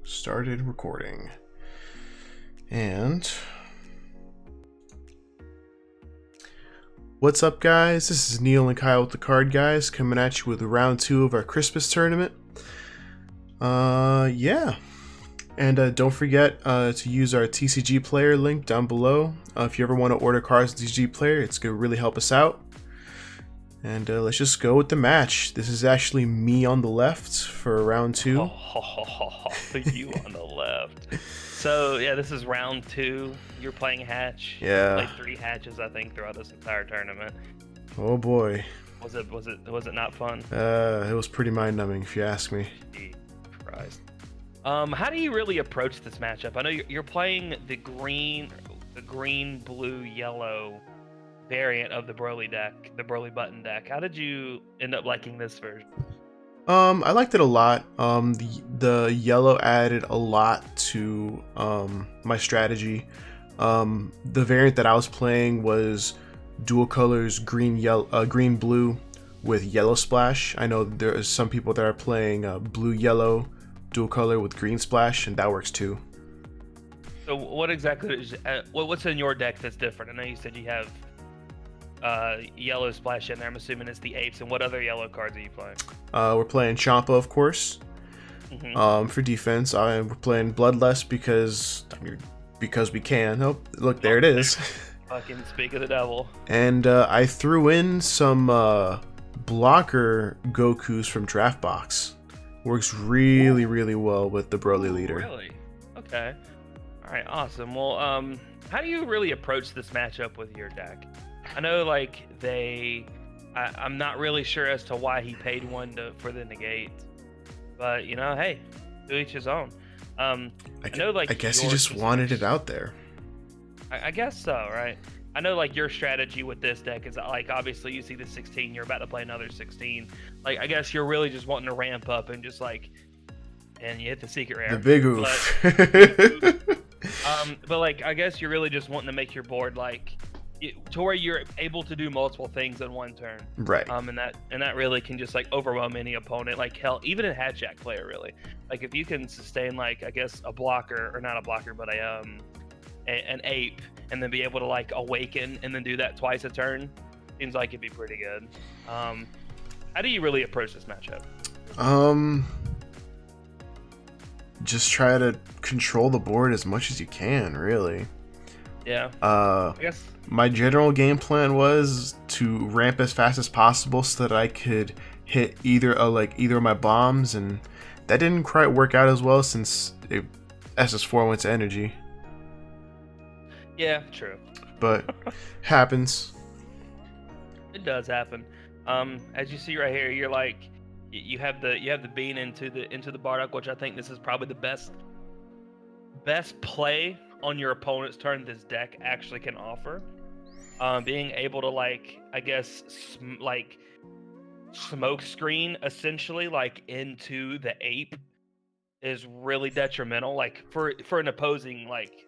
started recording. And what's up, guys? This is Neil and Kyle with the Card Guys coming at you with round 2 of our Christmas tournament. Yeah. And don't forget to use our TCG Player link down below. If you ever want to order cards in TCG Player, it's going to really help us out. And let's just go with the match. This is actually me on the left for round 2. You on the left. So yeah, this is round 2. You're playing Hatch. Yeah. You played 3 Hatches, I think, throughout this entire tournament. Oh boy. Was it not fun? It was pretty mind-numbing, if you ask me. Jesus Christ. How do you really approach this matchup? I know you're playing the green, blue, yellow variant of the Broly deck, the Broly button deck. How did you end up liking this version? I liked it a lot. The yellow added a lot to my strategy. The variant that I was playing was dual colors, green blue with yellow splash. I know there are some people that are playing blue yellow dual color with green splash, and that works too. So what exactly is what's in your deck that's different? I know you said you have yellow splash in there. I'm assuming it's the apes. And what other yellow cards are you playing? We're playing Champa, of course. For defense, we're playing Bloodlust because we can. Oh, look, there it is. Fucking speak of the devil. And I threw in some blocker Gokus from Draftbox. Works really well with the Broly leader. Really? Okay. All right. Awesome. Well, how do you really approach this matchup with your deck? I know, like, I'm not really sure as to why he paid one for the negate, but you know, hey, to each his own. I know, like, I guess he just wanted it out there. I guess so, right? I know, like, your strategy with this deck is, like, obviously you see the 16, you're about to play another 16. Like, I guess you're really just wanting to ramp up and just like, and you hit the secret rare. The big oof. But like, I guess you're really just wanting to make your board like to where you're able to do multiple things in one turn, right? And that really can just like overwhelm any opponent. Like, hell, even a Hatchhyack player, really. Like, if you can sustain, like, I guess a blocker, or not a blocker, but an ape, and then be able to like awaken and then do that twice a turn, seems like it'd be pretty good. How do you really approach this matchup? Just try to control the board as much as you can, really. Yeah. I guess my general game plan was to ramp as fast as possible so that I could hit either of my bombs, and that didn't quite work out as well since SS4 went to energy. Yeah, true. But happens. It does happen. As you see right here, you're like, you have the bean into the Bardock, which I think this is probably the best play on your opponent's turn this deck actually can offer. Being able to, like, I guess, like, smoke screen essentially like into the ape is really detrimental, like, for an opposing, like,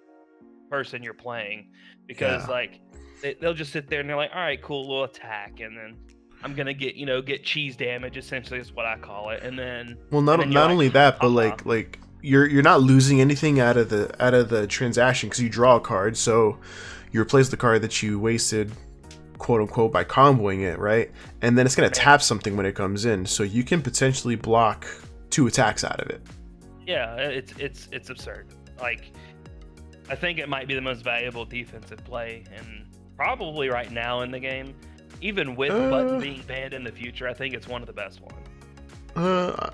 person you're playing, because like they'll just sit there and they're like, all right, cool, we'll attack, and then I'm gonna get cheese damage, essentially is what I call it. And then, well, not only that, but like you're not losing anything out of the transaction because you draw a card, so you replace the card that you wasted, quote unquote, by comboing it, right? And then it's gonna tap something when it comes in, so you can potentially block 2 attacks out of it. Yeah, it's absurd. Like, I think it might be the most valuable defensive play, and probably right now in the game. Even with Button being banned in the future, I think it's one of the best ones.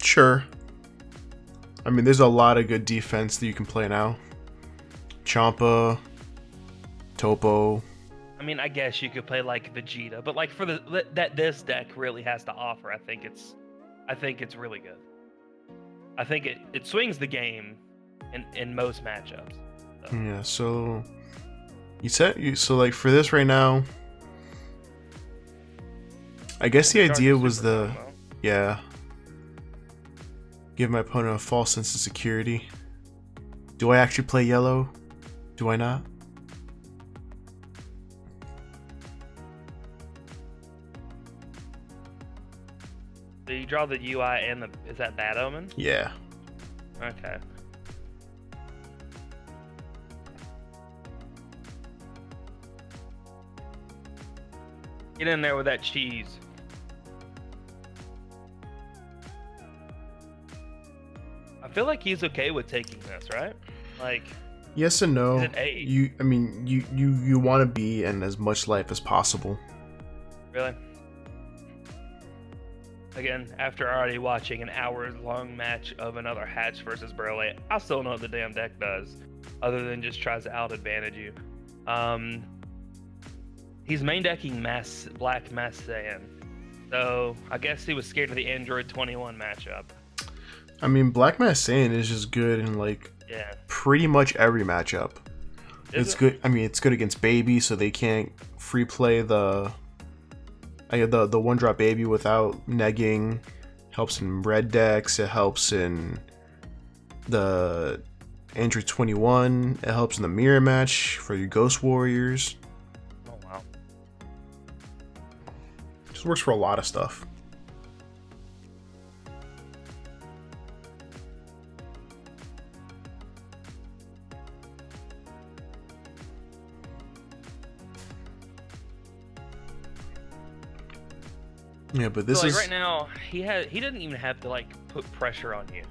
Sure. I mean, there's a lot of good defense that you can play now. Champa, Topo. I mean, I guess you could play like Vegeta, but like for that this deck really has to offer, I think it's really good. I think it swings the game in most matchups. So. Yeah. So so like for this right now, I guess the idea was give my opponent a false sense of security. Do I actually play yellow? Do I not? So you draw the UI and is that Bad Omen? Yeah. Okay. Get in there with that cheese. I feel like he's okay with taking this, right? Like, yes and no. he's an 8. You want to be in as much life as possible. Really? Again, after already watching an hours-long match of another Hatch versus Burley, I still don't know what the damn deck does, other than just tries to out-advantage you. He's main decking Black Mass Saiyan, so I guess he was scared of the Android 21 matchup. I mean, Black Mass Saiyan is just good in like pretty much every matchup. It's good. I mean, it's good against Baby, so they can't free play the one drop Baby without negging. Helps in red decks. It helps in the Android 21. It helps in the mirror match for your Ghost Warriors. Oh wow! Just works for a lot of stuff. Yeah, but this so, like, is right now he didn't even have to like put pressure on you.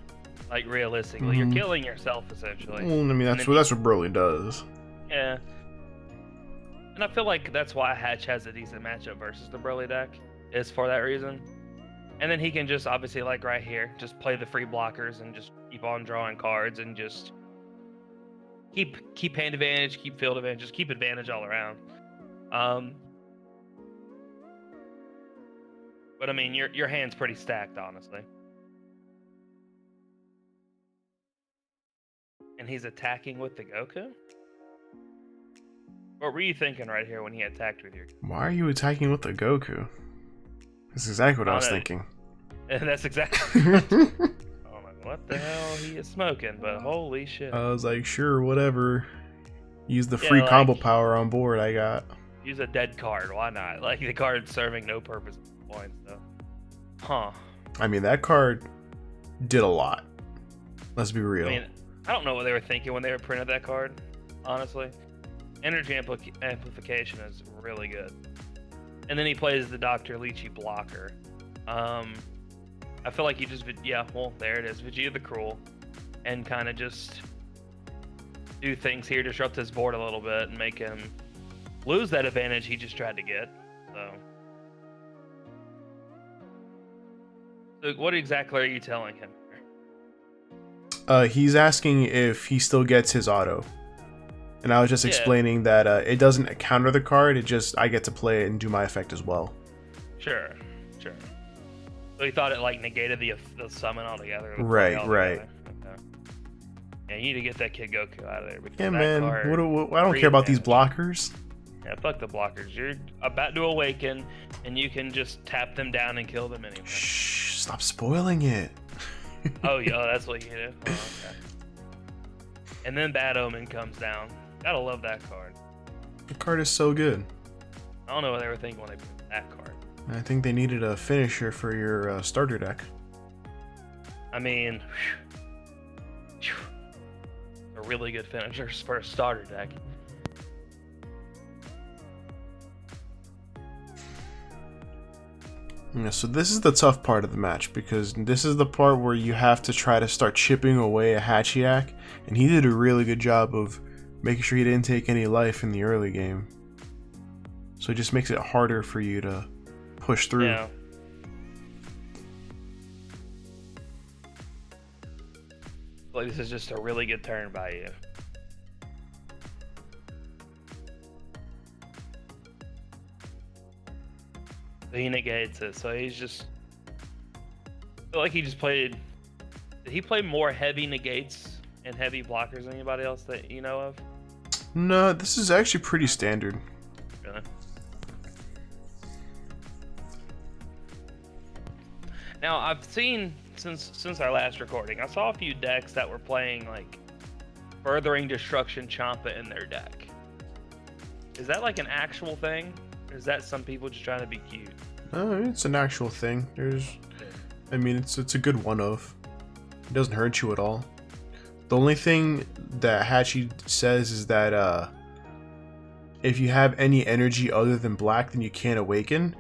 Like realistically, you're killing yourself essentially. Well, I mean that's what Broly does. Yeah. And I feel like that's why Hatch has a decent matchup versus the Broly deck, is for that reason. And then he can just obviously, like right here, just play the free blockers and just keep on drawing cards and just keep hand advantage, keep field advantage, just keep advantage all around. But I mean, your hand's pretty stacked, honestly. And he's attacking with the Goku? What were you thinking right here when he attacked with your... Why are you attacking with the Goku? That's exactly what I was thinking. And that's exactly... I don't know what the hell he is smoking, but holy shit. I was like, sure, whatever. Use the free combo power on board I got. Use a dead card, why not? Like, the card's serving no purpose at this point, so... Huh. I mean, that card did a lot. Let's be real. I mean, I don't know what they were thinking when they were printed that card, honestly. Energy amplification is really good. And then he plays the Dr. Lychee blocker. I feel like he just, well, there it is. Vegeta the Cruel. And kind of just do things here, disrupt his board a little bit and make him lose that advantage he just tried to get. So what exactly are you telling him? He's asking if he still gets his auto. And I was just explaining that it doesn't counter the card, I get to play it and do my effect as well. Sure. So he thought it like negated the summon altogether. Right. Okay. Yeah, you need to get that kid Goku out of there. Yeah, man. I don't care about these blockers. Yeah, fuck the blockers. You're about to awaken, and you can just tap them down and kill them anyway. Shh, stop spoiling it. Oh, that's what you do? Oh, okay. And then Bad Omen comes down. Gotta love that card. The card is so good. I don't know what they were thinking when they put that card. I think they needed a finisher for your starter deck. I mean, a really good finisher for a starter deck. Yeah, so this is the tough part of the match, because this is the part where you have to try to start chipping away at Hatchhyack, and he did a really good job of making sure he didn't take any life in the early game. So it just makes it harder for you to push through. Yeah. Like, this is just a really good turn by you. So he negates it. So he's just... I feel like he just played... Did he play more heavy negates and heavy blockers than anybody else that you know of? No, this is actually pretty standard. Really? Now, I've seen, since our last recording, I saw a few decks that were playing, like, Furthering Destruction Champa in their deck. Is that, like, an actual thing? Or is that some people just trying to be cute? No, it's an actual thing. It's a good one-of. It doesn't hurt you at all. The only thing that Hatchy says is that if you have any energy other than black, then you can't awaken.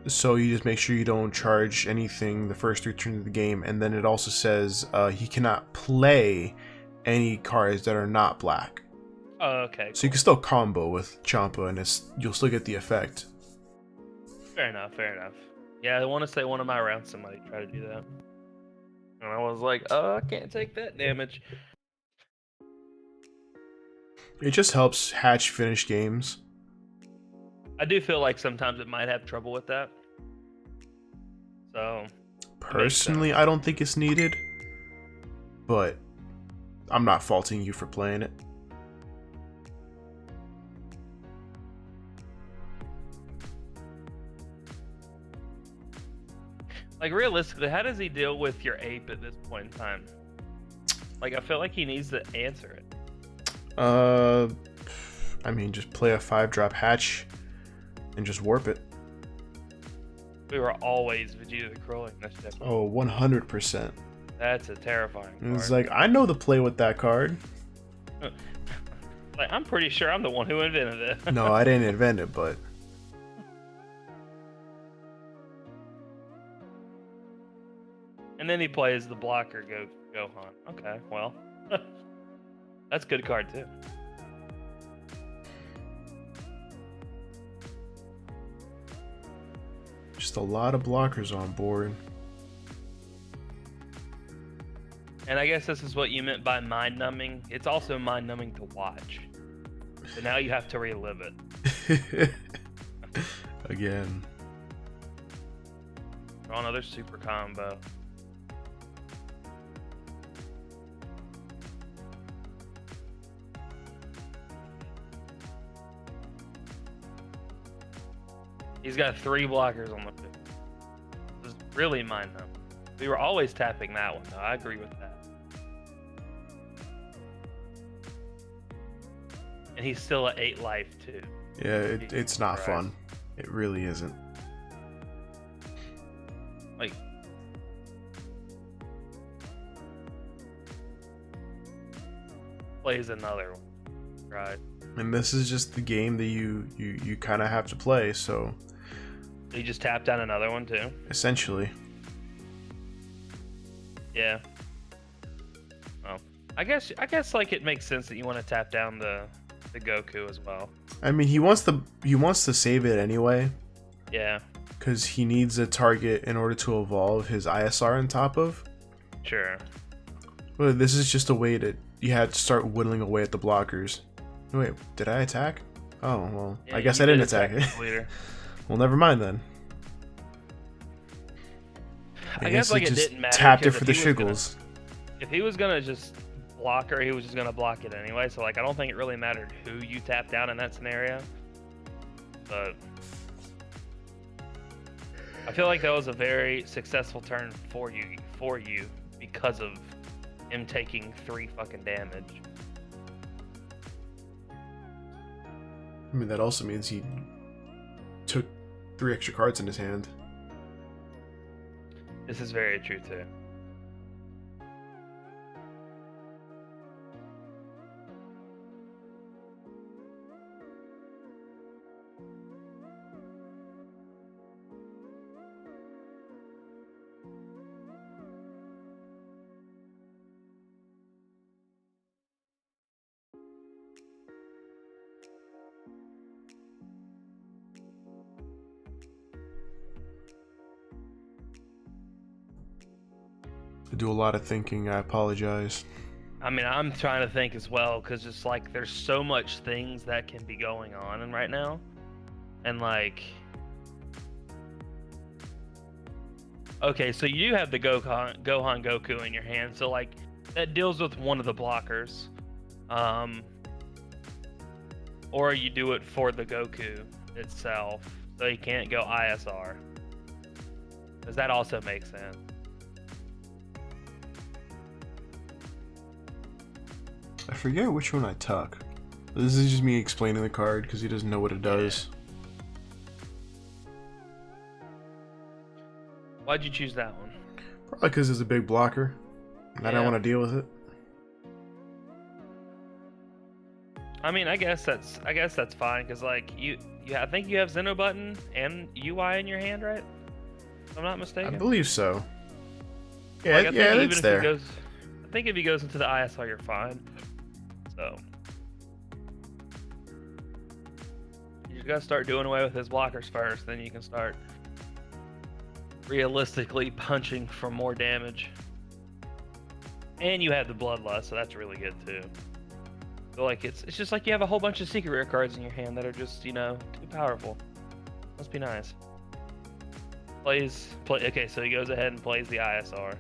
So you just make sure you don't charge anything the first 3 turns of the game. And then it also says he cannot play any cards that are not black. Oh, okay. So you can still combo with Champa, and you'll still get the effect. Fair enough. Fair enough. Yeah, I want to say one of my rounds somebody tried to do that, and I was like, "Oh, I can't take that damage." It just helps Hatch finish games. I do feel like sometimes it might have trouble with that. So Personally, I don't think it's needed, but I'm not faulting you for playing it. Like, realistically, how does he deal with your ape at this point in time? Like, I feel like he needs to answer it. I mean, just play a 5-drop Hatch and just warp it. We were always Vegeta the Crow in this deck. Oh, 100%. That's a terrifying card. It's like, I know the play with that card. Like, I'm pretty sure I'm the one who invented it. No, I didn't invent it, but... And then he plays the blocker Gohan. Okay, well. That's a good card, too. Just a lot of blockers on board. And I guess this is what you meant by mind-numbing. It's also mind-numbing to watch. So now you have to relive it. Again. Draw another super combo. He's got 3 blockers on the field. This is really mind-numbing. We were always tapping that one, though. I agree with that. And he's still at 8 life, too. Yeah, it's not fun. It really isn't. Like, plays another one. Right. And this is just the game that you kind of have to play, so... He just tapped down another one, too? Essentially. Yeah. Well, I guess like it makes sense that you want to tap down the Goku as well. I mean, he wants to save it anyway. Yeah. Because he needs a target in order to evolve his ISR on top of. Sure. But this is just a way that you had to start whittling away at the blockers. Wait, did I attack? Oh, well, yeah, I guess I didn't attack it. Well, never mind then. I guess like it didn't matter. Tapped it for the shiggles. If he was gonna just block her, he was just gonna block it anyway. So like, I don't think it really mattered who you tapped down in that scenario. But I feel like that was a very successful turn for you because of him taking 3 fucking damage. I mean, that also means he took 3 extra cards in his hand. This is very true too. I do a lot of thinking. I apologize. I mean, I'm trying to think as well, because it's like there's so much things that can be going on right now, and like, okay, so you do have the Gohan Goku in your hand, so like that deals with one of the blockers, or you do it for the Goku itself, so he can't go ISR. Does that also make sense? I forget which one I took. This is just me explaining the card because he doesn't know what it does. Why'd you choose that one? Probably because it's a big blocker. And I don't want to deal with it. I mean, I guess that's fine because like I think you have Zeno button and UI in your hand, right? If I'm not I mistaken. believe so. Yeah, Like, I yeah, think it's there. I think if he goes into the ISR, you're fine. So you just gotta start doing away with his blockers first, then you can start realistically punching for more damage. And you have the Bloodlust, so that's really good too. So like it's just like you have a whole bunch of secret rare cards in your hand that are just, you know, too powerful. Must be nice. Okay, so he goes ahead and plays the ISR.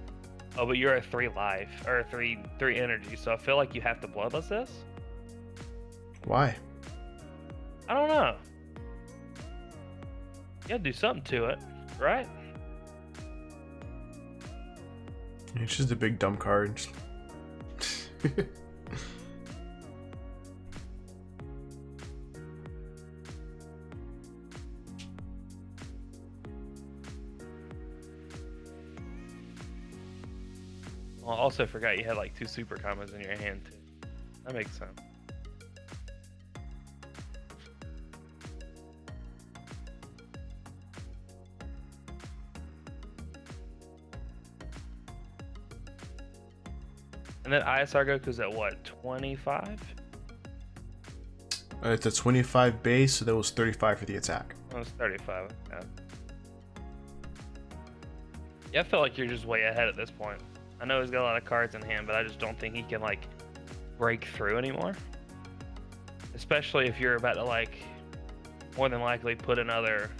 Oh, but you're at 3 life or 3 energy, so I feel like you have to Bloodlust this. Why? I don't know. You gotta do something to it, right? It's just a big dumb card. Well, I also forgot you had like 2 super combos in your hand too. That makes sense. And then ISR goes at what, 25? It's a 25 base, so that was 35 for the attack. Oh, it's 35. Yeah, I feel like you're just way ahead at this point. I know he's got a lot of cards in hand, but I just don't think he can like break through anymore. Especially if you're about to like more than likely put another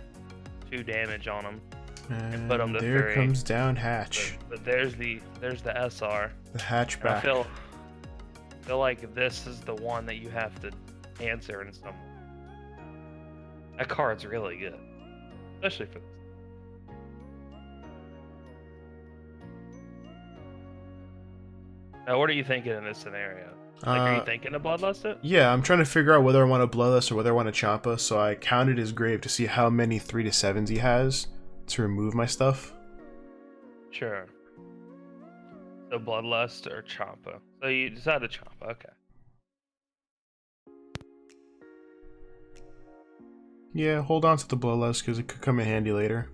2 damage on him and put him to 3. There comes down Hatch. But there's the SR. The hatchback. I feel like this is the one that you have to answer in some way. That card's really good, especially for this. Now, what are you thinking in this scenario? Like, are you thinking of Bloodlust it? Yeah, I'm trying to figure out whether I want to Bloodlust or whether I want to Champa, so I counted his grave to see how many 3-7s he has to remove my stuff. Sure. So Bloodlust or Champa. So you decided Champa, okay. Yeah, hold on to the Bloodlust because it could come in handy later.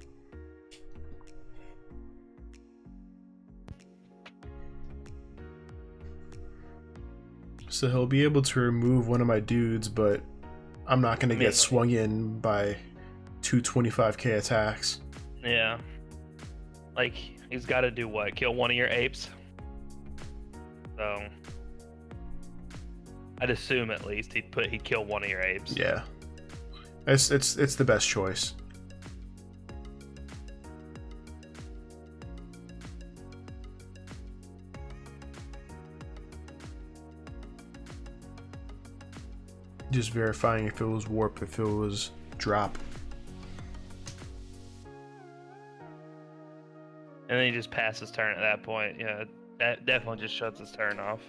So he'll be able to remove one of my dudes, but I'm not going to get swung in by 2 25k attacks. Yeah. Like, he's got to do what? Kill one of your apes? So, I'd assume at least he'd kill one of your apes. Yeah. It's the best choice. Just verifying if it was warp, if it was drop. And then he just passes turn at that point. Yeah, that definitely just shuts his turn off.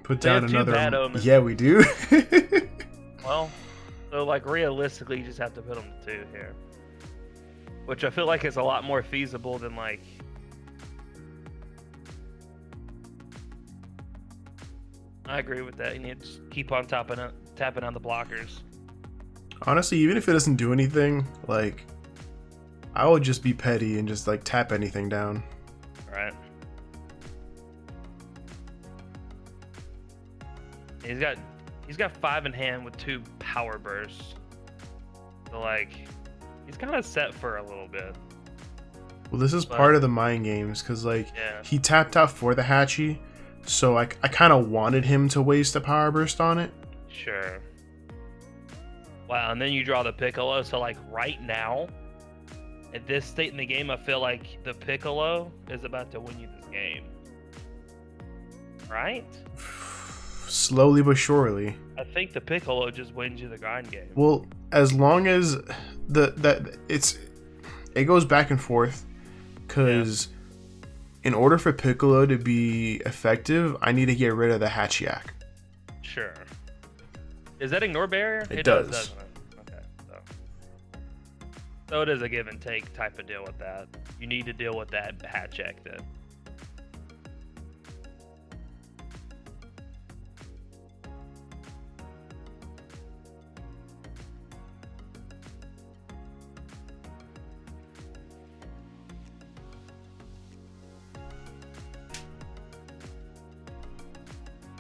Put down another. Yeah, we do. Well, so like realistically, you just have to put him to 2 here, which I feel like is a lot more feasible than like. I agree with that. You need to just keep on tapping on the blockers. Honestly, even if it doesn't do anything, like, I would just be petty and just like tap anything down. Right. He's got 5 in hand with 2 power bursts. So like, he's kind of set for a little bit. Well, this is part of the mind games because like he tapped out for the Hatchie, so I kind of wanted him to waste a power burst on it. Sure. Wow, and then you draw the Piccolo. So like right now, at this state in the game, I feel like the Piccolo is about to win you this game. Right? Slowly but surely. I think the Piccolo just wins you the grind game. Well, as long as it goes back and forth, because in order for Piccolo to be effective, I need to get rid of the Hatchhyack. Sure. Is that ignore barrier? It does. Doesn't it? Okay. So it is a give and take type of deal with that. You need to deal with that Hatchhyack then.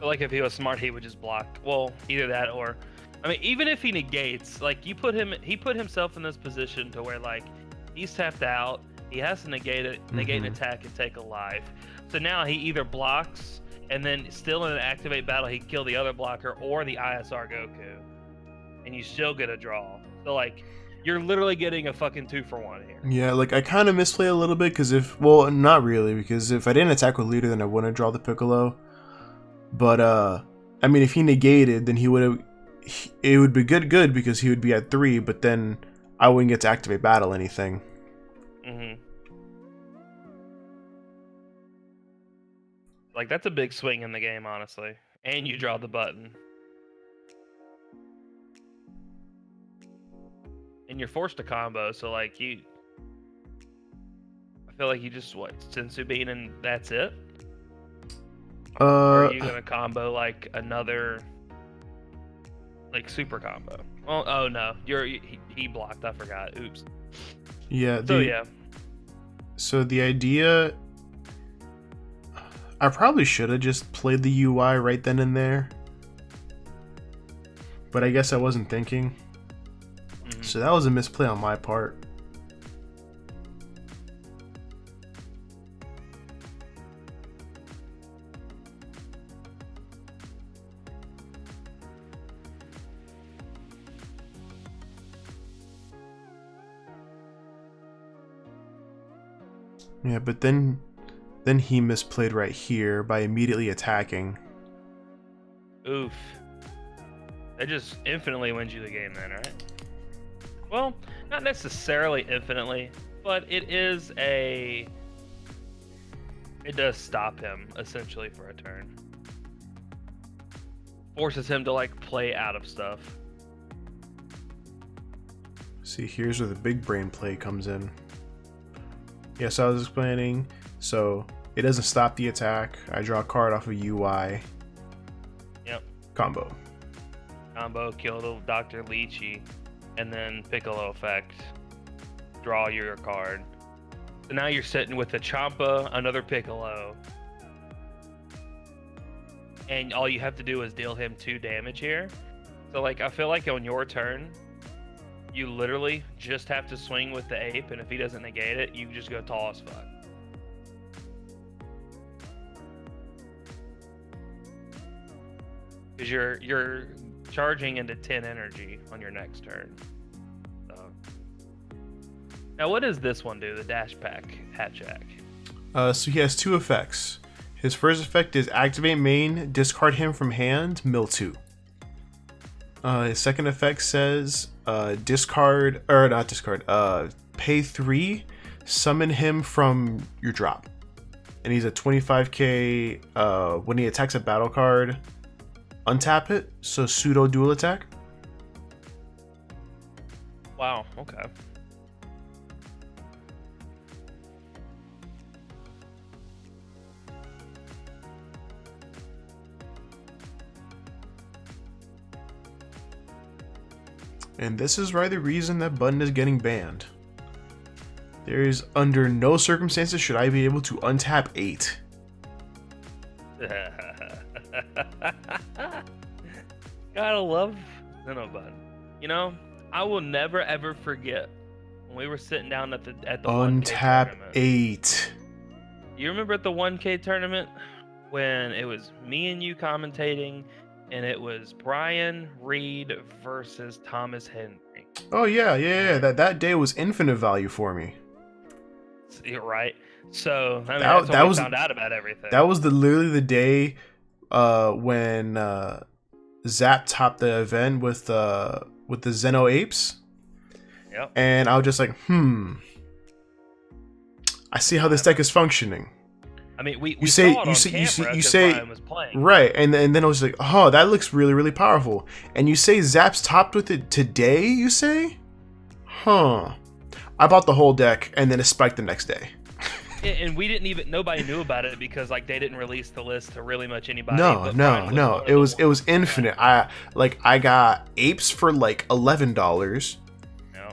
feel like if he was smart, he would just block. Well, either that or, I mean, even if he negates, like he put himself in this position to where like he's tapped out. He has to negate an attack and take a life. So now he either blocks and then still in an activate battle he can kill the other blocker or the ISR Goku, and you still get a draw. So like you're literally getting a fucking 2-for-1 here. Yeah, like I kind of misplay a little bit because well, not really, because if I didn't attack with leader, then I wouldn't draw the Piccolo. But I mean, if he negated, then it would be good because he would be at 3, but then I wouldn't get to activate battle anything. Like that's a big swing in the game, honestly. And you draw the button. And you're forced to combo, so like I feel like you just Sensu Bean and that's it? Or are you gonna combo like another like super combo? Well, oh no, he blocked, I forgot. Oops. Yeah. Yeah. So the idea, I probably should have just played the UI right then and there, but I guess I wasn't thinking. So that was a misplay on my part. Yeah, but then he misplayed right here by immediately attacking. Oof. That just infinitely wins you the game then, right? Well, not necessarily infinitely, but it does stop him essentially for a turn. Forces him to like play out of stuff. See, here's where the big brain play comes in. Yes, I was explaining. So it doesn't stop the attack. I draw a card off of UI. Yep. Combo, kill the Dr. Lychee. And then Piccolo effect, draw your card. So now you're sitting with a Champa, another Piccolo, and all you have to do is deal him 2 damage here. So like I feel like on your turn, you literally just have to swing with the ape, and if he doesn't negate it, you just go tall as fuck. Because you're charging into 10 energy on your next turn. So. Now, what does this one do? The dash pack Hatchhyack. So he has 2 effects. His first effect is activate main, discard him from hand, mill 2. His second effect says pay 3, summon him from your drop. And he's at 25k. When he attacks a battle card, untap it, so pseudo dual attack. Wow, okay. And this is right the reason that button is getting banned. There is under no circumstances should I be able to untap 8. Gotta love Xenobun. You know, I will never ever forget when we were sitting down at the untap 8. You remember at the 1K tournament when it was me and you commentating, and it was Brian Reed versus Thomas Henry? Oh yeah. That day was infinite value for me. Right. So I mean, that's when we found out about everything. That was literally the day when Zap topped the event with the Xeno Apes. Yep. And I was just like, I see how this deck is functioning. I mean, we saw it on camera because Brian was playing. Right, and then I was like, oh, that looks really, really powerful. And you say Zap's topped with it today, you say? Huh. I bought the whole deck, and then it spiked the next day. And we didn't even, nobody knew about it because like they didn't release the list to really much anybody. No. It was infinite. I got apes for like $11. Yeah.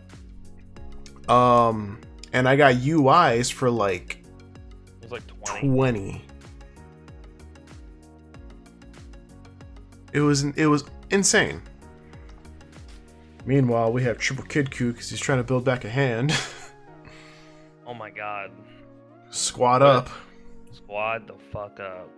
And I got UIs for like it was like 20. It was insane. Meanwhile, we have triple Kid Coup because he's trying to build back a hand. Oh my god. Squad up. Squad the fuck up.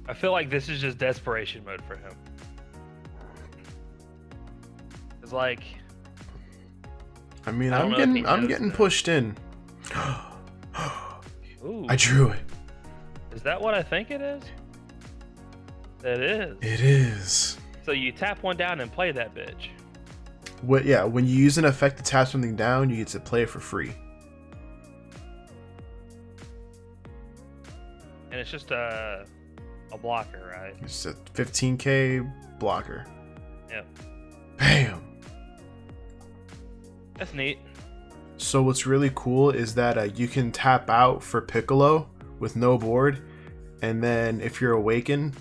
I feel like this is just desperation mode for him. It's like, I mean, I don't know if he I'm knows getting that. pushed in. ooh, I drew it. is that what I think it is? It is. It is. So you tap one down and play that bitch. What? Yeah, when you use an effect to tap something down, you get to play it for free. And it's just a blocker, right? It's a 15k blocker. Yep. Bam. That's neat. So what's really cool is that you can tap out for Piccolo with no board, and then if you're awakened,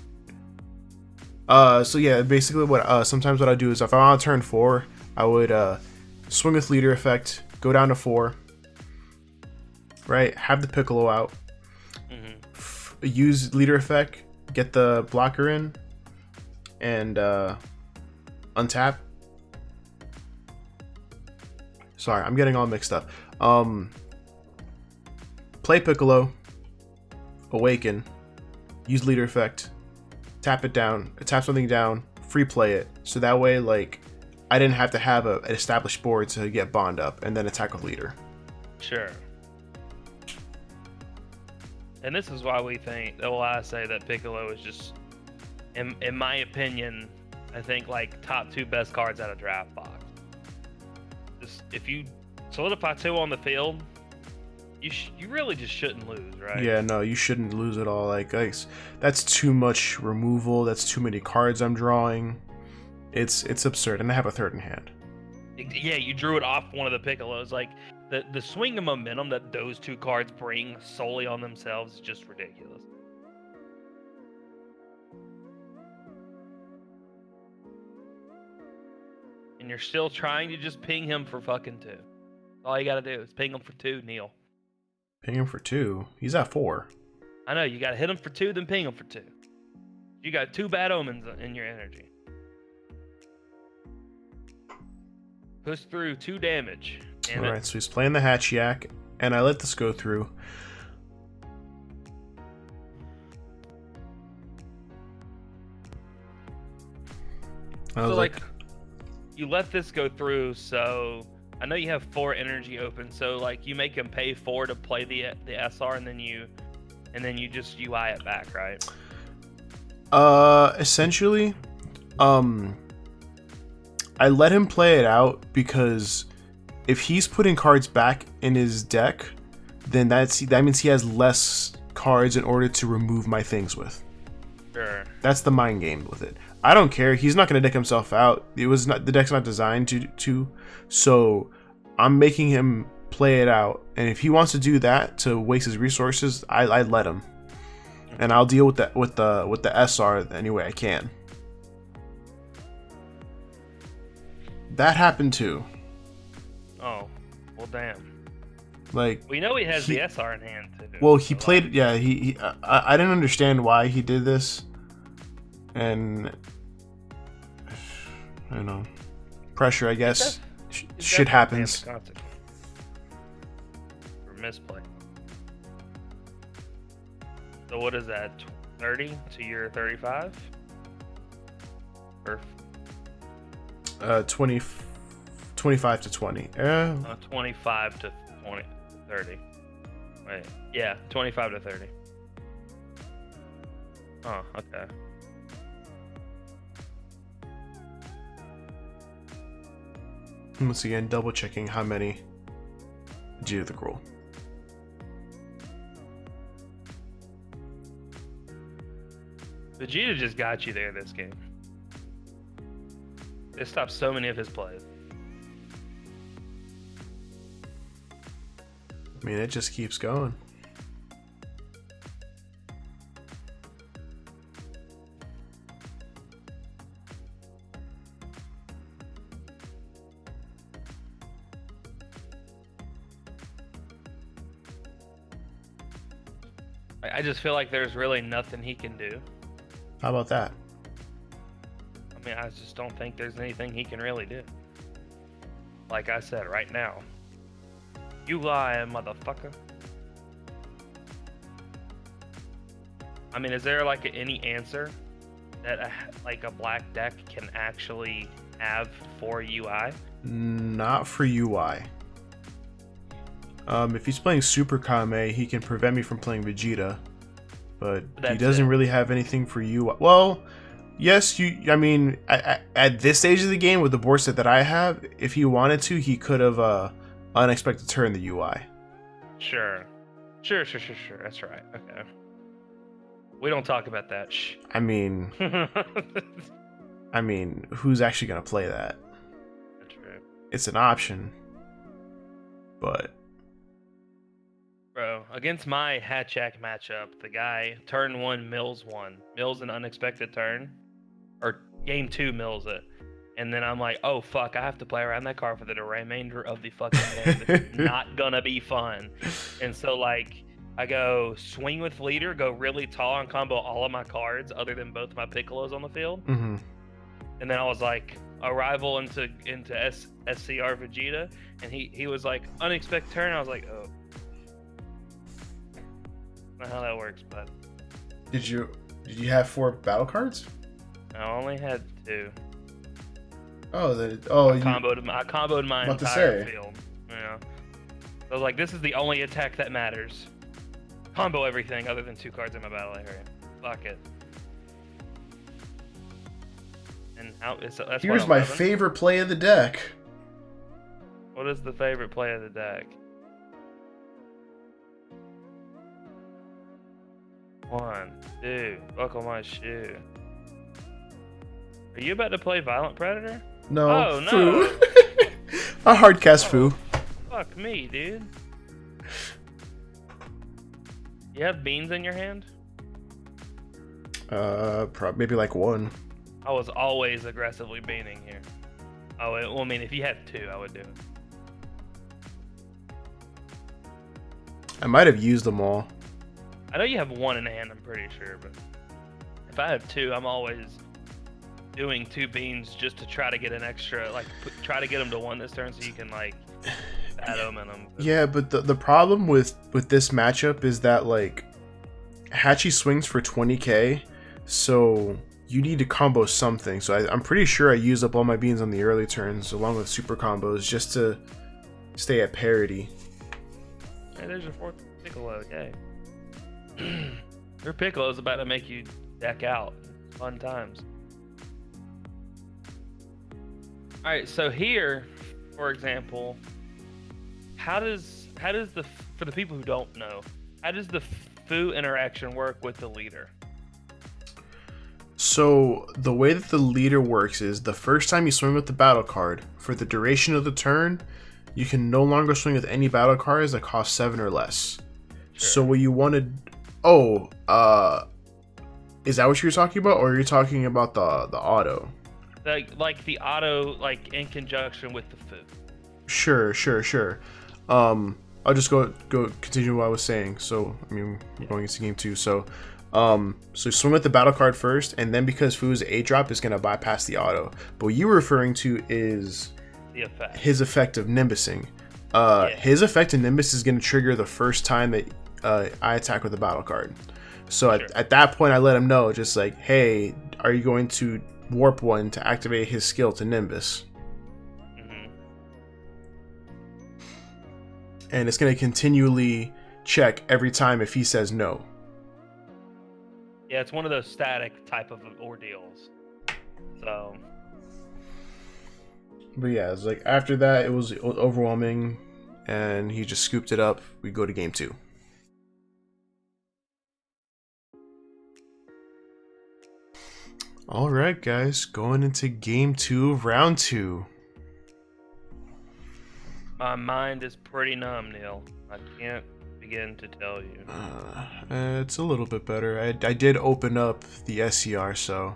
so yeah, basically what sometimes what I do is if I'm on turn 4, I would swing with leader effect, go down to 4, right? Have the Piccolo out, use leader effect, get the blocker in, and untap. Sorry, I'm getting all mixed up. Play Piccolo, awaken, use leader effect, tap it down, tap something down, free play it. So that way, like, I didn't have to have an established board to get bond up and then attack with leader. Sure. And this is why we think, well, I say that Piccolo is just, in my opinion, I think like top 2 best cards out of draft box. Just if you solidify 2 on the field, you really just shouldn't lose, right? Yeah, no, you shouldn't lose at all. Like that's too much removal. That's too many cards I'm drawing. It's absurd, and I have a third in hand. Yeah, you drew it off one of the Piccolos. Like the swing of momentum that those 2 cards bring solely on themselves is just ridiculous. And you're still trying to just ping him for fucking 2. All you gotta do is ping him for 2, Neil. Ping him for 2. He's at 4. I know, you gotta hit him for 2, then ping him for 2. You got 2 bad omens in your energy. Push through 2 damage. Alright, so he's playing the Hatchhyack, and I let this go through. I was like, you let this go through, so I know you have 4 energy open, so like you make him pay 4 to play the SR, and then you just UI it back, right? Essentially, I let him play it out because if he's putting cards back in his deck, then that means he has less cards in order to remove my things with. Sure. That's the mind game with it. I don't care. He's not going to deck himself out. The deck's not designed to. So I'm making him play it out. And if he wants to do that to waste his resources, I let him. And I'll deal with the SR any way I can. That happened too. Oh, well, damn. Like, we know he has the SR in hand too. Well, he played. Yeah, I didn't understand why he did this, and I don't know, pressure. I guess shit happens. For misplay. So what is that? 30 to your 35? Or 25 to 20. 25 to 30. Wait, yeah, 25 to 30. Oh, okay. Once again, double checking how many did the roll. Vegeta just got you there this game. It stopped so many of his plays. I mean, it just keeps going. I just feel like there's really nothing he can do. How about that? I mean, I just don't think there's anything he can really do. Like I said, right now. You lying, motherfucker. I mean, is there like any answer that like a black deck can actually have for UI? Not for UI. If he's playing Super Kame, he can prevent me from playing Vegeta, but he doesn't really have anything for UI. Well, yes, I mean, at this stage of the game with the board set that I have, if he wanted to, he could have unexpected turn the UI. Sure. That's right. Okay. We don't talk about that. Shh. I mean, who's actually gonna play that? That's right. It's an option, but. Bro, against my Hatchhyack matchup, the guy turn 1 mills an unexpected turn, or game 2 mills it, and then I'm like, oh fuck, I have to play around that card for the remainder of the fucking game. It's not gonna be fun. And so like, I go swing with leader, go really tall and combo all of my cards other than both my Piccolos on the field. Mm-hmm. And then I was like, arrival into SCR Vegeta, and he was like, unexpected turn. I was like, oh. Not how that works, but Did you have 4 battle cards? I only had 2. Oh, I comboed my entire field. Yeah. I was like, this is the only attack that matters. Combo everything other than 2 cards in my battle area. Fuck it. And that's here's my favorite play of the deck. What is the favorite play of the deck? 1, 2, buckle my shoe. Are you about to play Violent Predator? No. Oh, no. A hard cast Foo. Fuck me, dude. You have beans in your hand? Maybe like 1. I was always aggressively beaning here. Oh, well, I mean, if you had 2, I would do it. I might have used them all. I know you have 1 in hand, I'm pretty sure, but if I have 2, I'm always doing 2 beans just to try to get an extra, like, try to get them to 1 this turn so you can, like, add them in them. Yeah, but the problem with this matchup is that, like, Hachi swings for 20k, so you need to combo something. So I'm pretty sure I used up all my beans on the early turns, along with super combos, just to stay at parity. Hey, there's your 4th Piccolo, yay. Your Piccolo is about to make you deck out. Fun times. Alright, so here, for example, how does for the people who don't know, how does the Foo interaction work with the leader? So the way that the leader works is the first time you swing with the battle card, for the duration of the turn, you can no longer swing with any battle cards that cost 7 or less. Sure. So what you wanted... Oh, is that what you were talking about, or are you talking about the auto? Like the auto, like in conjunction with the Foo. Sure. I'll just go continue what I was saying. So I mean, we're going into game 2. So so swing with the battle card first, and then because Foo's a drop is gonna bypass the auto. But what you were referring to is the effect. His effect of Nimbusing. His effect of Nimbus is gonna trigger the first time that I attack with a battle card. So sure. at that point, I let him know, just like, hey, are you going to warp 1 to activate his skill to Nimbus? Mm-hmm. And it's going to continually check every time if he says no. Yeah, it's one of those static type of ordeals. So. But yeah, it's like after that, it was overwhelming, and he just scooped it up. We go to game 2. All right, guys, going into game 2 of round 2. My mind is pretty numb, Neil. I can't begin to tell you. It's a little bit better. I did open up the SCR, so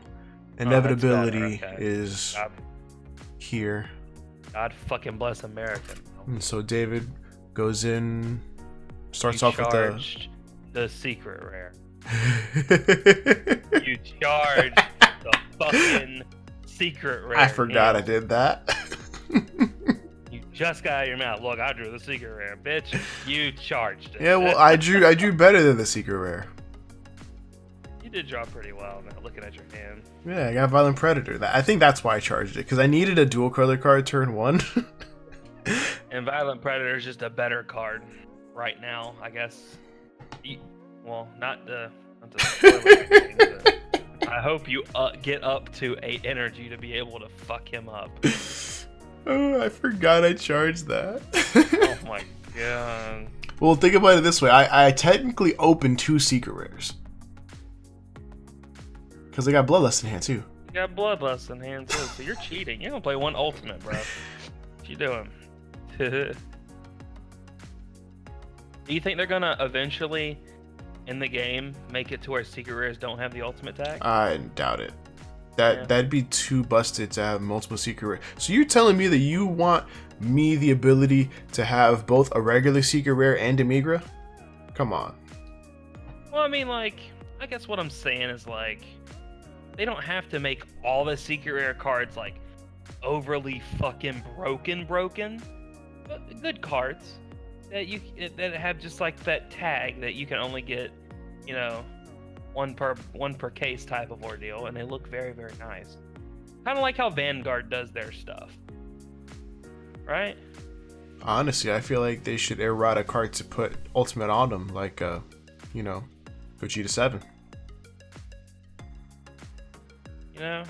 Oh, inevitability that's better. Okay. is here. God fucking bless America. And so David goes in, starts You off with charged the secret rare. the. You charged the fucking secret rare. I forgot Neil. I did that. You just got out of your mouth. Look, I drew the secret rare, bitch. You charged it. Yeah, well, I drew better than the secret rare. You did draw pretty well now, looking at your hand. Yeah, I got Violent Predator. I think that's why I charged it, because I needed a dual color card turn 1. And Violent Predator is just a better card right now, I guess. Well, not the spoiler anything, but I hope you get up to 8 energy to be able to fuck him up. Oh, I forgot I charged that. Oh my god. Well, think about it this way. I technically opened 2 secret rares. Because I got Bloodlust in hand, too. You got Bloodlust in hand, too, so you're cheating. You don't play 1 ultimate, bro. What you doing? Do you think they're gonna eventually, in the game, make it to where secret rares don't have the ultimate tag? I doubt it. That'd be too busted to have multiple secret rares. So you're telling me that you want me the ability to have both a regular secret rare and a Migra? Come on. Well, I mean, like, I guess what I'm saying is, like, they don't have to make all the secret rare cards, like, overly fucking broken, but good cards that have just, like, that tag that you can only get, you know, one per case type of ordeal, and they look very, very nice. Kind of like how Vanguard does their stuff, right? Honestly, I feel like they should errata card to put ultimate on them, like, you know, Gogeta 7. You know,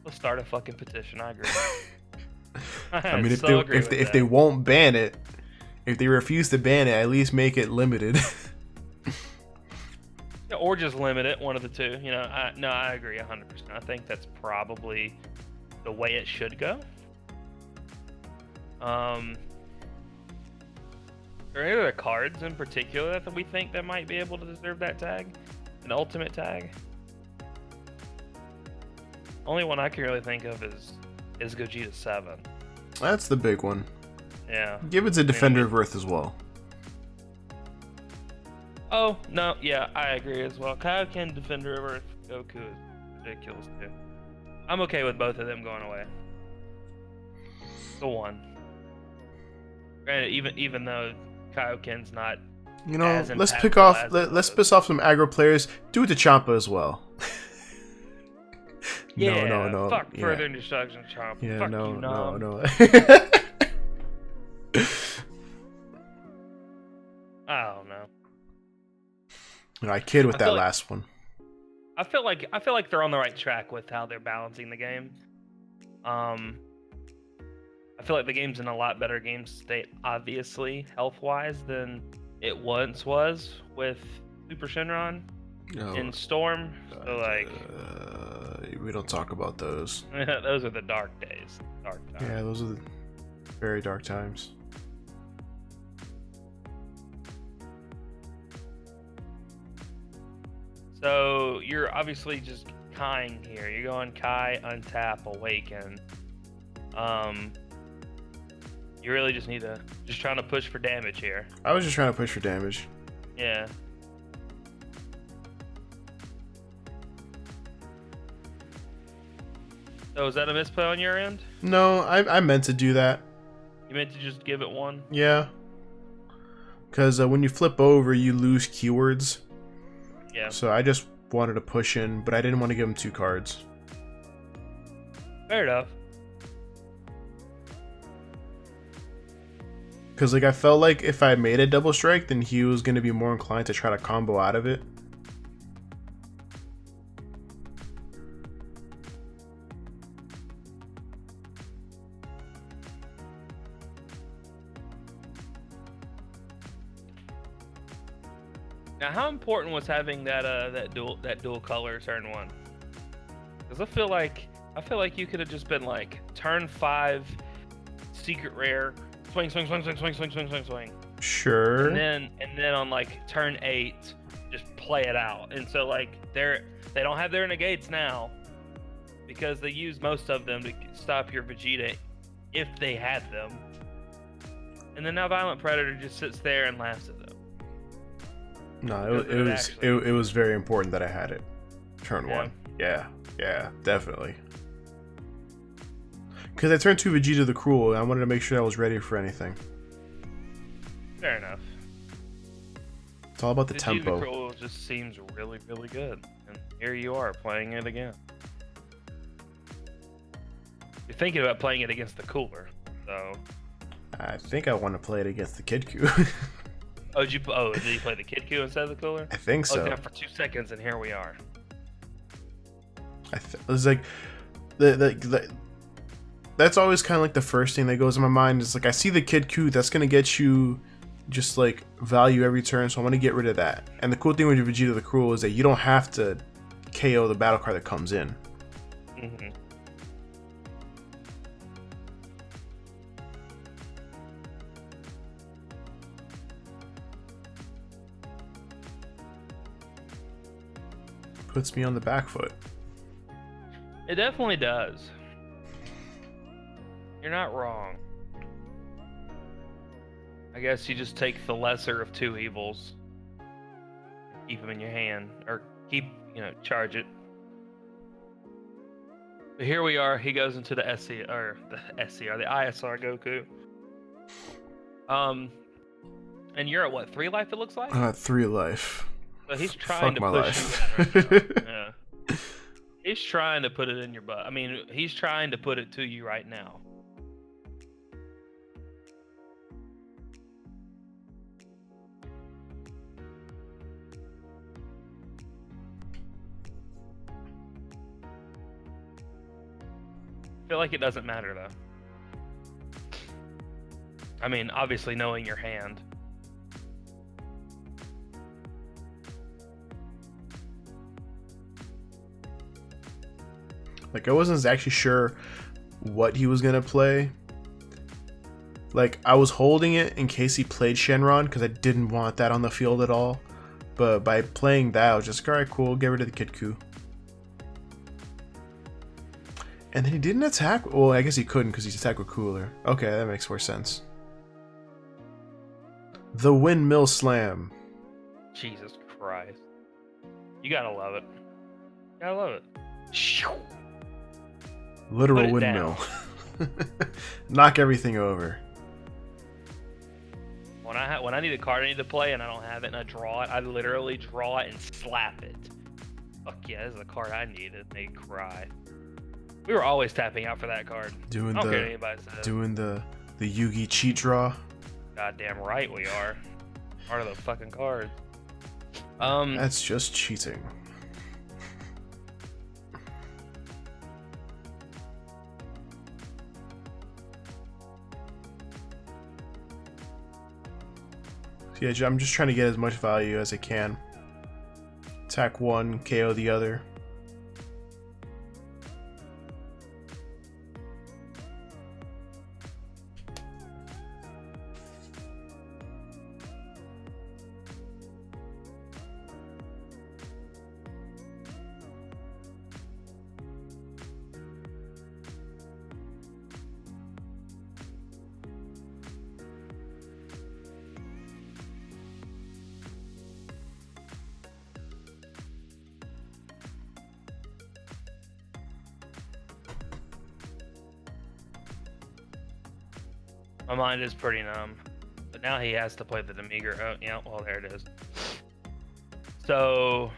let's start a fucking petition. I agree. I mean, if they won't ban it, if they refuse to ban it, at least make it limited. Yeah, or just limit it, one of the two. You know, I agree 100%. I think that's probably the way it should go. Are there any other cards in particular that we think that might be able to deserve that tag? An ultimate tag? Only one I can really think of is Gogeta 7. That's the big one. Yeah. Give it to Defender of Earth as well. Oh, no, yeah, I agree as well. Kaioken, Defender of Earth, Goku is ridiculous too. I'm okay with both of them going away. The one. Granted, even though Kaioken's not, you know, as let's impactful piss off some aggro players. Do it to Champa as well. Yeah, no. Fuck Yeah. further destruction, Champa. Yeah, Fuck no. you, Nom. I don't know. No, I kid with I that feel like- last one. I feel like they're on the right track with how they're balancing the game. I feel like the game's in a lot better game state, obviously, health-wise, than it once was with Super Shenron and Storm. So, like, we don't talk about those. those are the dark days. Dark times. Yeah, those are the very dark times. So you're obviously just Kai'ing here. You're going Kai, untap, awaken. You really just need to trying to push for damage here. I was just trying to push for damage. Yeah. So is that a misplay on your end? No, I meant to do that. You meant to just give it one? Yeah. Because when you flip over, you lose keywords. Yeah. So I just wanted to push in, but I didn't want to give him 2 cards. Fair enough. Because like I felt like if I made a double strike, then he was going to be more inclined to try to combo out of it. Now, how important was having that dual color turn 1? Because I feel like you could have just been like turn 5, secret rare, swing, swing, swing, swing, swing, swing, swing, swing, swing. Sure. And then on like turn 8, just play it out. And so like they don't have their negates now because they use most of them to stop your Vegeta if they had them. And then now Violent Predator just sits there and laughs at them. No, it was very important that I had it. Turn 1. Yeah, definitely. Because I turned 2 Vegeta the Cruel, and I wanted to make sure I was ready for anything. Fair enough. It's all about the Vegeta tempo. The Cruel just seems really, really good. And here you are playing it again. You're thinking about playing it against the cooler, so... I think I want to play it against the Kid Q. did you play the Kid Q instead of the cooler? I think so. Yeah, for 2 seconds, and here we are. It's like that's always kind of like the first thing that goes in my mind. Is like I see the Kid Q, that's gonna get you just like value every turn, so I want to get rid of that. And the cool thing with Vegeta the Cruel is that you don't have to KO the battle card that comes in. Mm-hmm. Puts me on the back foot. It definitely does. You're not wrong. I guess you just take the lesser of 2 evils. Keep them in your hand. Or charge it. But here we are. He goes into the the ISR Goku. And you're at what, 3 life it looks like? 3 life. So he's trying to my push life. you in right now. Yeah. He's trying to put it in your butt. I mean, he's trying to put it to you right now. I feel like it doesn't matter though. I mean, obviously knowing your hand. Like, I wasn't actually sure what he was gonna play. Like, I was holding it in case he played Shenron, because I didn't want that on the field at all. But by playing that, I was just, alright, cool, get rid of the Kid Q. And then he didn't attack. Well, I guess he couldn't because he's attacked with Cooler. Okay, that makes more sense. The Windmill Slam. Jesus Christ. You gotta love it. You gotta love it. Literal windmill. Knock everything over. When I need a card I need to play and I don't have it and I draw it, I literally draw it and slap it. Fuck yeah, this is the card I needed. They cry. We were always tapping out for that card. Doing I don't care what anybody says. Doing the Yugi cheat draw. Goddamn right we are. Part of the fucking card. That's just cheating. Yeah, I'm just trying to get as much value as I can. Attack 1, KO the other. My mind is pretty numb. But now he has to play the Demigra. Oh, yeah, well, there it is. So,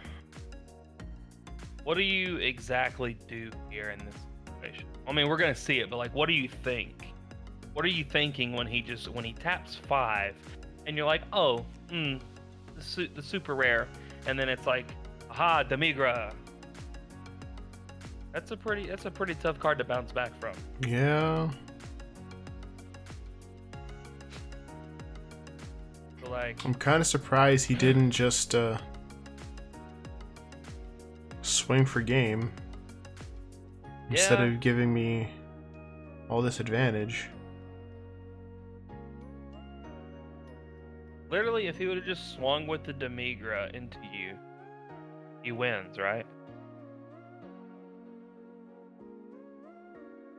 what do you exactly do here in this situation? I mean, we're going to see it, but, like, what do you think? What are you thinking when he taps 5, and you're like, oh, the super rare, and then it's like, aha, Demigra. That's a pretty tough card to bounce back from. Yeah. So, like, I'm kind of surprised he didn't just swing for game instead of giving me all this advantage. Literally, if he would have just swung with the Demigra into you, he wins, right?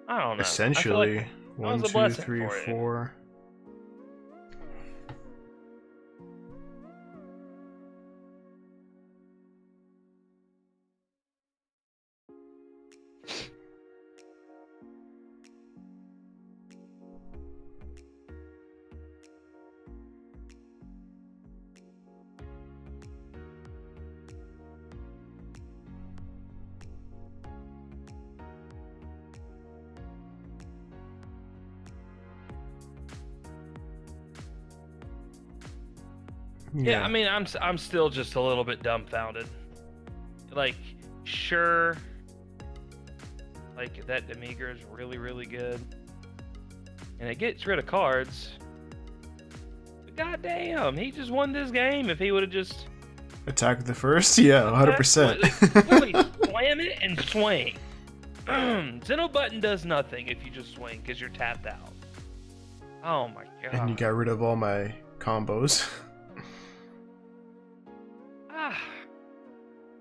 I don't know. I feel like Essentially, that was 1, a 2, blessing 3, for you. 4. Yeah, I mean, I'm still just a little bit dumbfounded. Like, sure, like that Demigra is really, really good, and it gets rid of cards. But goddamn, he just won this game. If he would have just Attack the first? Yeah, 100%. Literally slam it and swing. Zeno button does nothing if you just swing because you're tapped out. Oh my god. And you got rid of all my combos.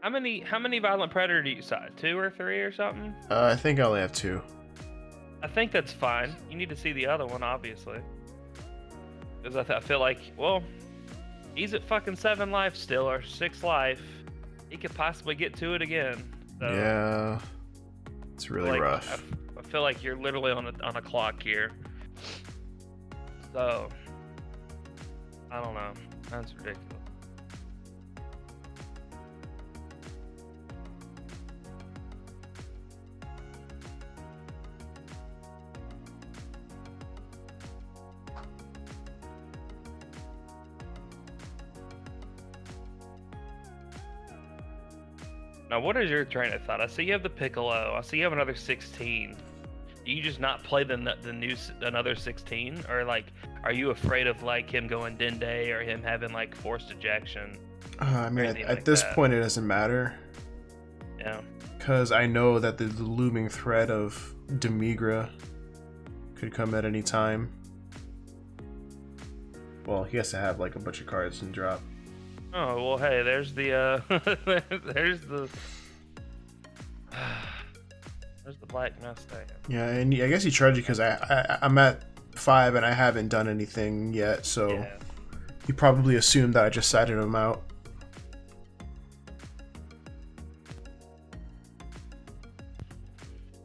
How many Violent Predator do you side? 2 or 3 or something? I think I only have 2. I think that's fine. You need to see the other one, obviously. Because I feel like, well, he's at fucking 7 life still, or 6 life. He could possibly get to it again. So, yeah, it's really like, rough. I feel like you're literally on a clock here. So, I don't know. That's ridiculous. Now, what is your train of thought? I see you have the Piccolo. I see you have another 16. Do you just not play the new another 16, or like, are you afraid of like him going Dende or him having like forced ejection? I mean, at this point, it doesn't matter. Yeah. Because I know that the looming threat of Demigra could come at any time. Well, he has to have like a bunch of cards and drop. Oh well, hey, there's the there's the Black Mustang. Yeah, and I guess he charged you because I'm at 5 and I haven't done anything yet, so Yeah. he probably assumed that I just sided him out.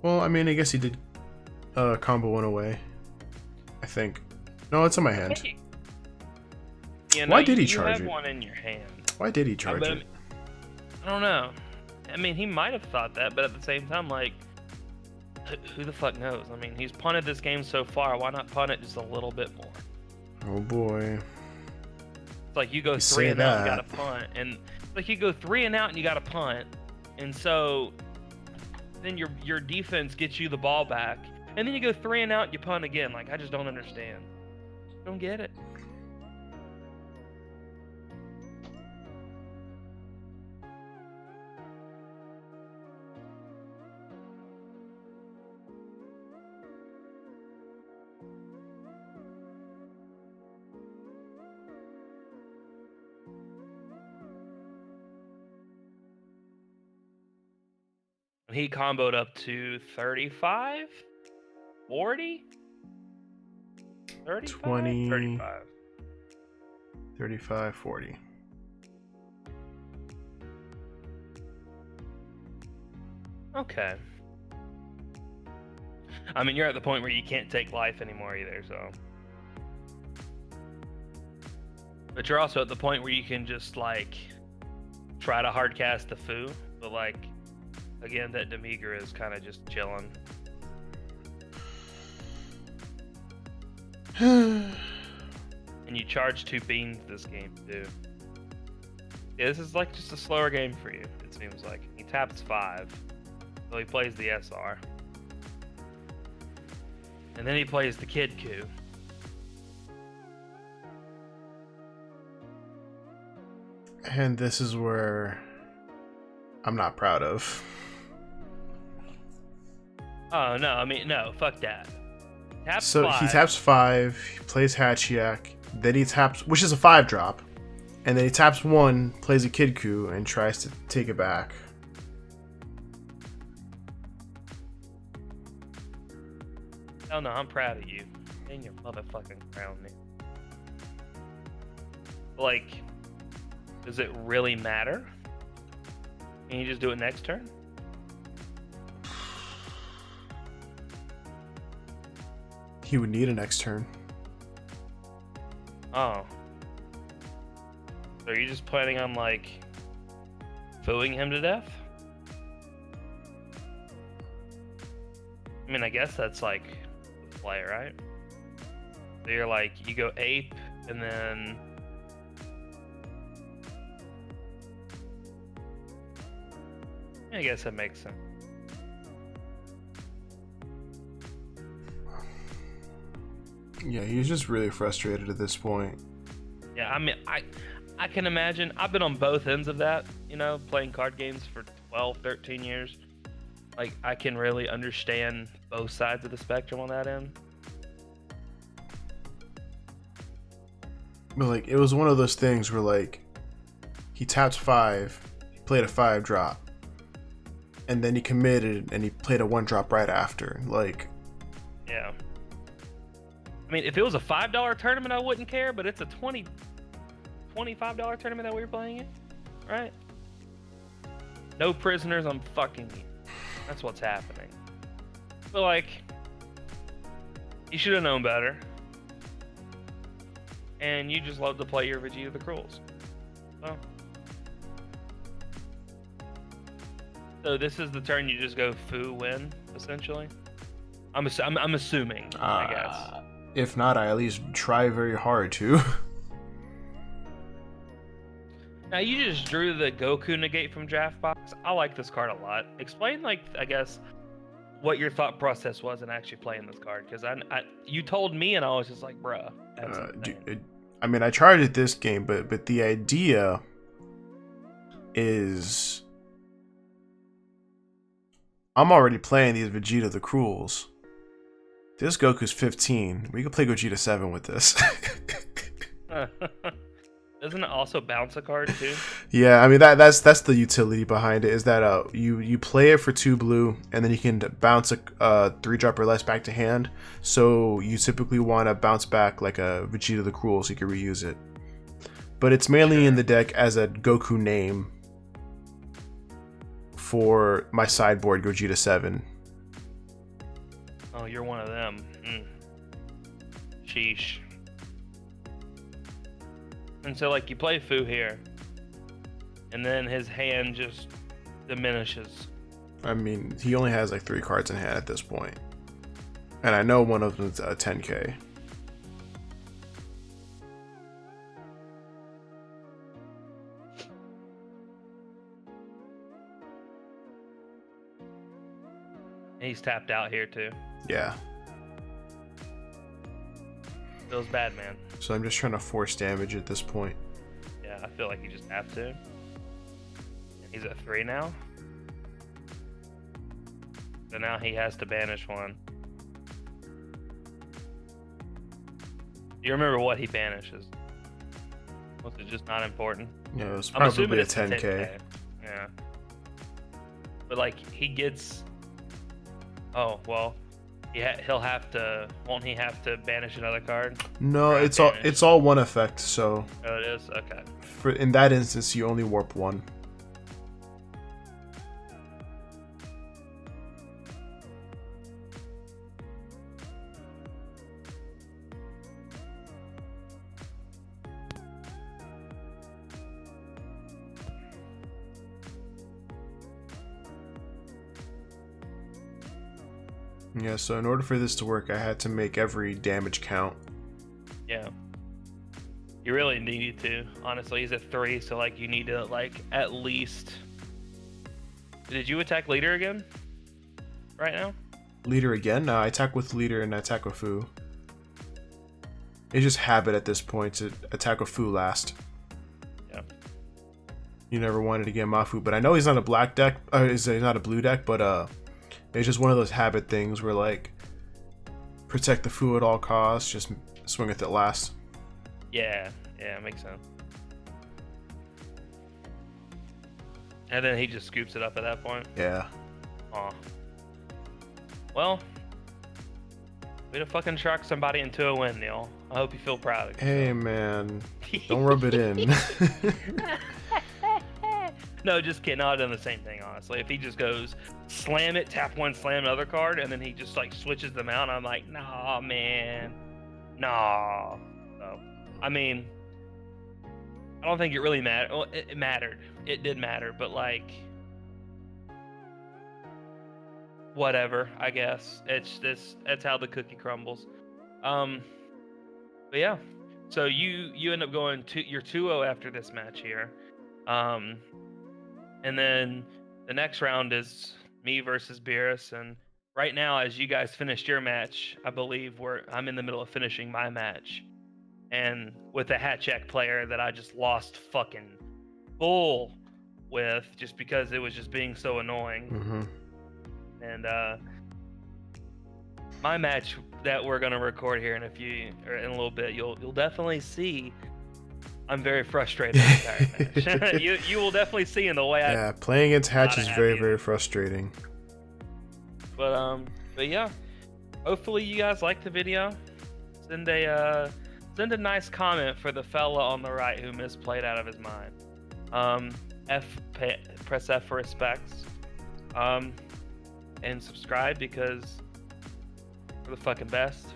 Well, I mean, I guess he did combo one away. I think. No, it's in my hand. You know, Why did he you charge have it? one in your hand. Why did he charge it? I don't know. I mean, he might have thought that, but at the same time, like, who the fuck knows? I mean, he's punted this game so far. Why not punt it just a little bit more? Oh boy. It's like you go 3 and out, and you got to punt, and like you go 3 and out and you got to punt, and so then your defense gets you the ball back, and then you go 3 and out, and you punt again. Like, I just don't understand. Don't get it. He comboed up to 35, 40, 35, 20, 35. 35, 40. Okay. I mean, you're at the point where you can't take life anymore either, so. But you're also at the point where you can just, like, try to hardcast the foo, but, like, again, that Demigra is kind of just chilling. And you charge 2 beans this game, too. Yeah, this is, like, just a slower game for you, it seems like. He taps 5, so he plays the SR. And then he plays the Kid Coup. And this is where I'm not proud of. Oh, no, I mean, no, fuck that. Taps So 5. he taps 5, he plays Hatchhyack, then he taps, which is a 5-drop, and then he taps 1, plays a Kid Coup, and tries to take it back. Oh no, I'm proud of you. In your motherfucking crown, man. Like, does it really matter? Can you just do it next turn? He would need a next turn. Oh. So are you just planning on, like, fooing him to death? I mean, I guess that's, like, the play, right? So you're like, you go ape, and then... I guess that makes sense. Yeah, he's just really frustrated at this point. Yeah, I mean, I can imagine. I've been on both ends of that, you know, playing card games for 12, 13 years. Like, I can really understand both sides of the spectrum on that end. But, like, it was one of those things where, like, he taps 5, he played a 5-drop, and then he committed, and he played a 1-drop right after. Like... Yeah. I mean, if it was a $5 tournament, I wouldn't care, but it's a $25 tournament that we were playing in, right? No prisoners, I'm fucking you. That's what's happening. But, like, you should have known better. And you just love to play your Vegeta the Cruels. So this is the turn you just go foo win, essentially? I'm assuming, I guess. If not, I at least try very hard to. Now, you just drew the Goku negate from draft box. I like this card a lot. Explain, like, I guess, what your thought process was in actually playing this card. Because you told me, and I was just like, bruh. I mean, I tried it this game, but the idea is... I'm already playing these Vegeta the Cruels. This Goku's 15. We could play Gogeta 7 with this. Doesn't it also bounce a card too? Yeah, I mean that's the utility behind it. Is that you play it for 2 blue, and then you can bounce a 3-drop or less back to hand. So you typically want to bounce back like a Vegeta the Cruel, so you can reuse it. But it's mainly in the deck as a Goku name for my sideboard Gogeta 7. Oh, you're one of them. Sheesh. And so, like, you play Fu here, and then his hand just diminishes. I mean, he only has like 3 cards in hand at this point. And I know one of them's a 10k. He's tapped out here too. Yeah. Feels bad, man. So I'm just trying to force damage at this point. Yeah, I feel like you just have to. And he's at 3 now. So now he has to banish 1. Do you remember what he banishes? Was it just not important? Yeah, it was probably a 10k. Yeah. But like, he gets... Oh, well, he'll have to... Won't he have to banish another card? No, it's all one effect, so... Oh, it is? Okay. In that instance, you only warp 1. Yeah, so in order for this to work, I had to make every damage count. Yeah. You really needed to. Honestly, he's at 3, so like you need to like at least... Did you attack leader again? Right now? Leader again? No, I attack with leader and I attack with Fu. It's just habit at this point to attack with Fu last. Yeah. You never wanted to get Mafu, but I know he's not a black deck, he's not a blue deck, but it's just one of those habit things where, like, protect the Fu at all costs, just swing with it last. Yeah, makes sense. And then he just scoops it up at that point. Yeah. Aw. Well, way to fucking shark somebody into a win, Neil. I hope you feel proud of yourself. Hey, man. Don't rub it in. No, just kidding. I'd have done the same thing, honestly. If he just goes, slam it, tap one, slam another card, and then he just, like, switches them out, I'm like, nah, man. Nah. So, I mean, I don't think it really mattered. Well, it mattered. It did matter, but, like, whatever, I guess. That's how the cookie crumbles. But yeah. So you end up going you're 2-0 after this match here. And then the next round is me versus Beerus, and right now, as you guys finished your match, I believe I'm in the middle of finishing my match. And with a Hatchhyack player that I just lost fucking full with just because it was just being so annoying. Mm-hmm. And my match that we're gonna record here in a little bit, you'll definitely see I'm very frustrated the entire match. you will definitely see in the way Yeah, playing against Hatch is very, very frustrating. But yeah, hopefully you guys like the video. Send a nice comment for the fella on the right who misplayed out of his mind. Press F for respects. And subscribe because we're the fucking best.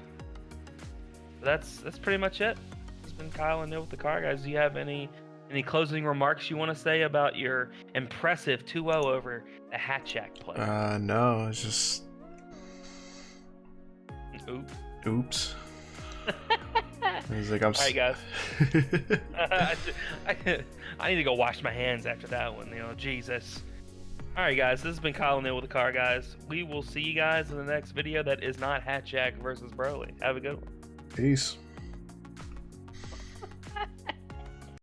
But that's pretty much it. It's been Kyle and Neil with the car guys. Do you have any closing remarks you want to say about your impressive 2-0 over the Hatchhyack player? No, it's just oops. It's like, all right, guys. I need to go wash my hands after that one. Jesus. All right, guys. This has been Kyle and Neil with the car guys. We will see you guys in the next video that is not Hatchhyack versus Broly. Have a good one. Peace.